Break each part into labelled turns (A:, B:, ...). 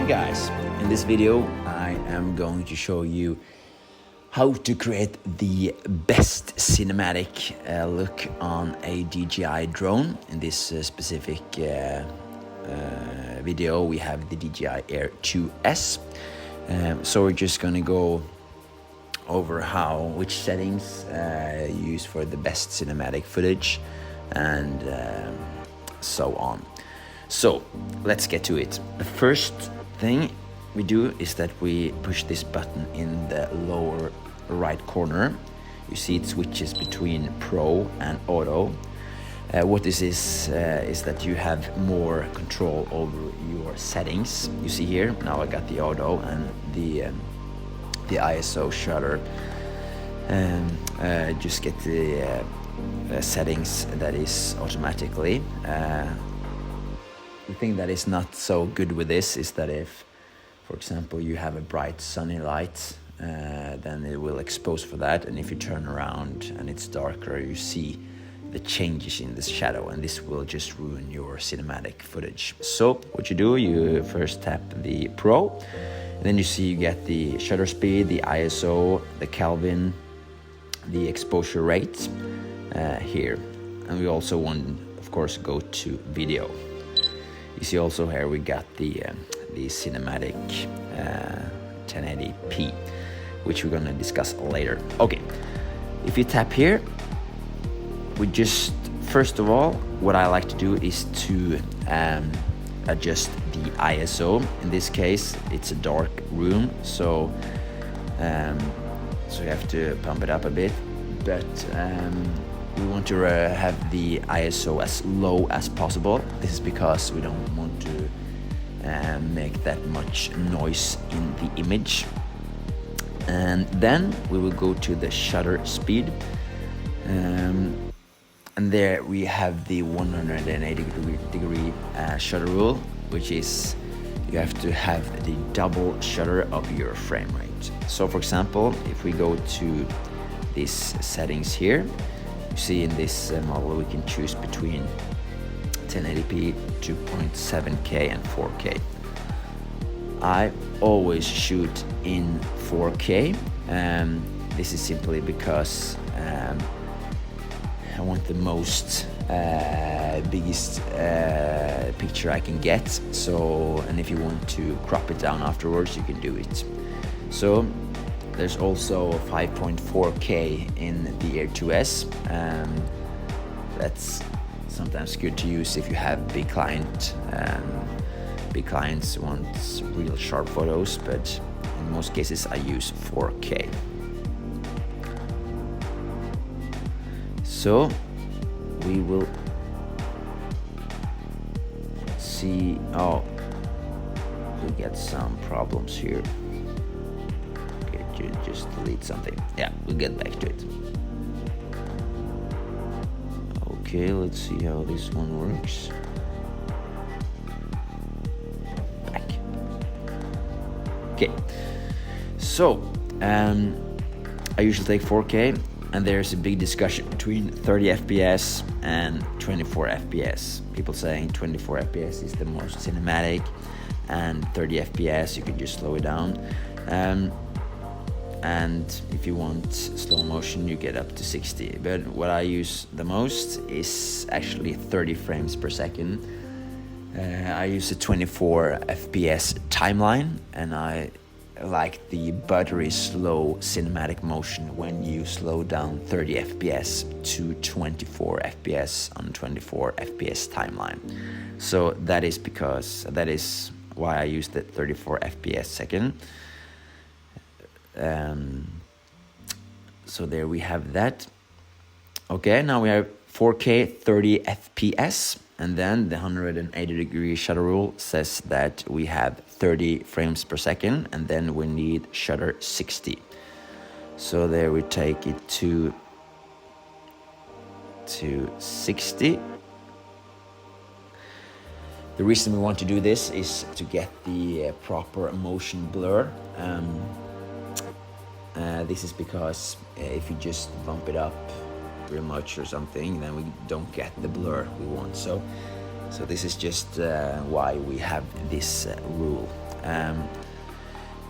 A: guys, in this video I am going to show you how to create the best cinematic look on a DJI drone. In this specific video we have the DJI AIR 2S. So we're just gonna go over which settings use for the best cinematic footage and so on. So let's get to it. The first thing we do is that we push this button in the lower right corner. You see it switches between Pro and Auto. What this is that you have more control over your settings. You see here, now I got the Auto and the ISO shutter. Just get the settings that is automatically. The thing that is not so good with this is that if, for example, you have a bright sunny light, then it will expose for that, and if you turn around and it's darker, you see the changes in the shadow, and this will just ruin your cinematic footage. So what you do, you first tap the Pro, and then you see you get the shutter speed, the ISO, the Kelvin, the exposure rate here, and we also want, of course, go to video. You see also here we got the cinematic 1080p, which we're gonna discuss later. Okay, if you tap here, we just, first of all, what I like to do is to adjust the ISO. In this case, it's a dark room, so you have to pump it up a bit, but we want to have the ISO as low as possible. This is because we don't want to make that much noise in the image. And then we will go to the shutter speed. And there we have the 180 degree shutter rule, which is you have to have the double shutter of your frame rate. So for example, if we go to these settings here, see in this model we can choose between 1080p, 2.7K and 4K. I always shoot in 4K. This is simply because I want the most biggest picture I can get. So, and if you want to crop it down afterwards, you can do it. So there's also 5.4K in the Air 2S. That's sometimes good to use if you have big clients want real sharp photos, but in most cases I use 4K. So we will see, we get some problems here. Just delete something. Yeah, we'll get back to it. Okay, let's see how this one works. Back. Okay, so I usually take 4K, and there's a big discussion between 30 FPS and 24 FPS. People saying 24 FPS is the most cinematic, and 30 FPS you can just slow it down. And if you want slow motion, you get up to 60. But what I use the most is actually 30 frames per second. I use a 24 FPS timeline, and I like the buttery slow cinematic motion when you slow down 30 FPS to 24 FPS on 24 FPS timeline. So that is why I use the 34 FPS second. So there we have that. Okay, now we have 4K 30 FPS, and then the 180 degree shutter rule says that we have 30 frames per second, and then we need shutter 60. So there we take it to 60. The reason we want to do this is to get the proper motion blur. This is because if you just bump it up real much or something, then we don't get the blur we want. So this is just why we have this rule.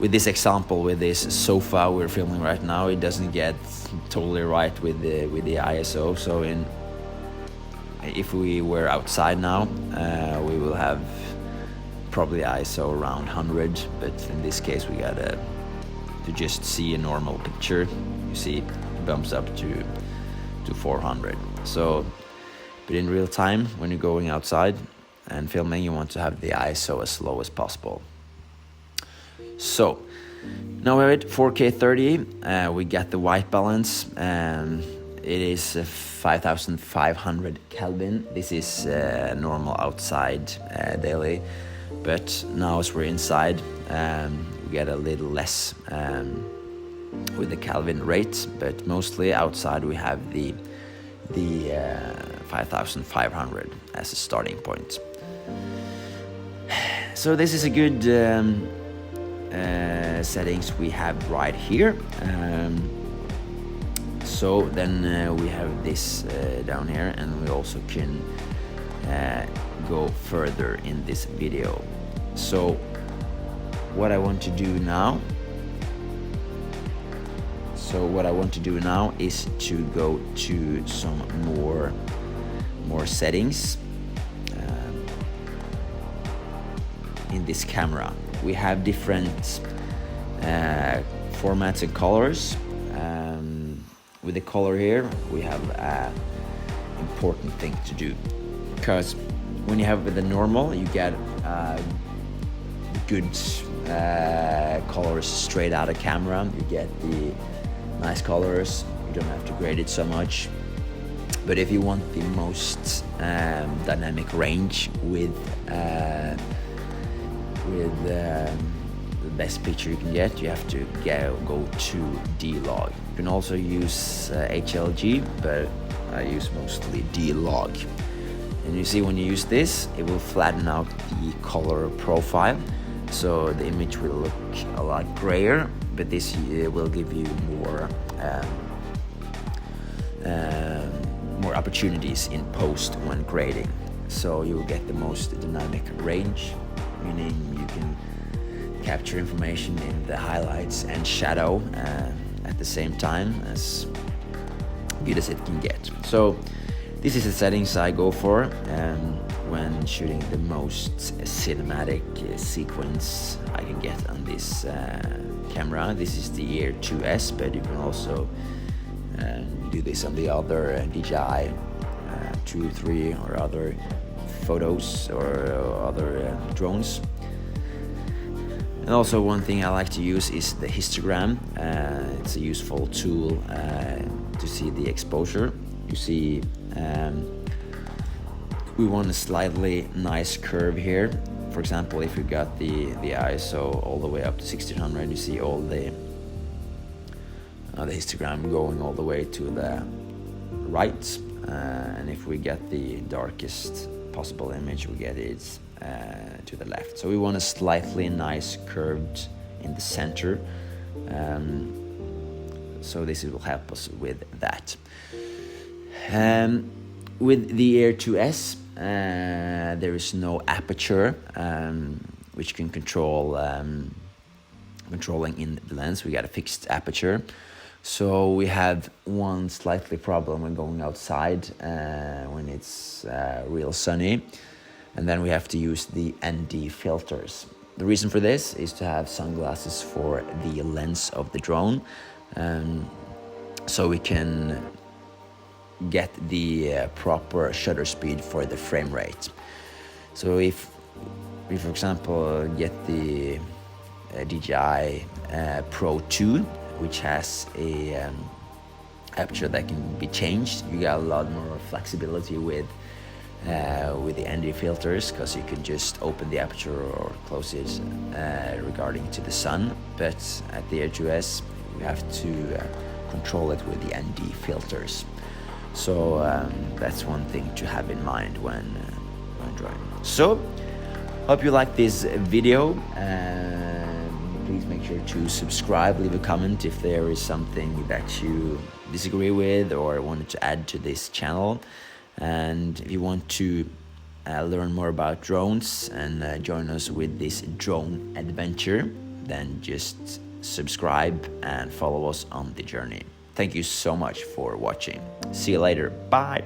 A: With this example, with this sofa we're filming right now, it doesn't get totally right with the ISO. So if we were outside now, we will have probably ISO around 100, but in this case we gotta to just see a normal picture. You see it bumps up to 400. So, but in real time, when you're going outside and filming, you want to have the ISO as low as possible. So now we have it 4K 30. We got the white balance. It is 5,500 Kelvin. This is normal outside daily, but now as we're inside, we get a little less with the Kelvin rate. But mostly outside we have the 5,500 as a starting point. So this is a good settings we have right here. So then we have this down here, and we also can go further in this video. So what I want to do now is to go to some more settings in this camera. We have different formats and colors. With the color here, we have an important thing to do, because when you have with the normal, you get good colors straight out of camera. You get the nice colors. You don't have to grade it so much. But if you want the most dynamic range with the best picture you can get, you have to go to D-Log. You can also use HLG, but I use mostly D-Log. And you see when you use this, it will flatten out the color profile, so the image will look a lot grayer, but this will give you more opportunities in post when grading. So you will get the most dynamic range, meaning you can capture information in the highlights and shadow at the same time, as good as it can get. So this is the settings I go for when shooting the most cinematic sequence I can get on this camera. This is the AIR 2S, but you can also do this on the other DJI 2, 3 or other photos or other drones. And also one thing I like to use is the histogram. It's a useful tool to see the exposure. You see we want a slightly nice curve here. For example, if you got the ISO all the way up to 1600, you see all the histogram going all the way to the right. And if we get the darkest possible image, we get it to the left. So we want a slightly nice curved in the center. So this will help us with that. With the AIR 2S, there is no aperture, which can controlling in the lens. We got a fixed aperture. So we have one slightly problem when going outside when it's real sunny, and then we have to use the ND filters. The reason for this is to have sunglasses for the lens of the drone, so we can get the proper shutter speed for the frame rate. So if we, for example, get the DJI Pro 2, which has a aperture that can be changed, you got a lot more flexibility with the ND filters, because you can just open the aperture or close it regarding to the sun. But at the AIR 2S, you have to control it with the ND filters. So that's one thing to have in mind when drawing. So hope you like this video. Please make sure to subscribe, leave a comment if there is something that you disagree with or wanted to add to this channel. And if you want to learn more about drones and join us with this drone adventure, then just subscribe and follow us on the journey. Thank you so much for watching. See you later. Bye.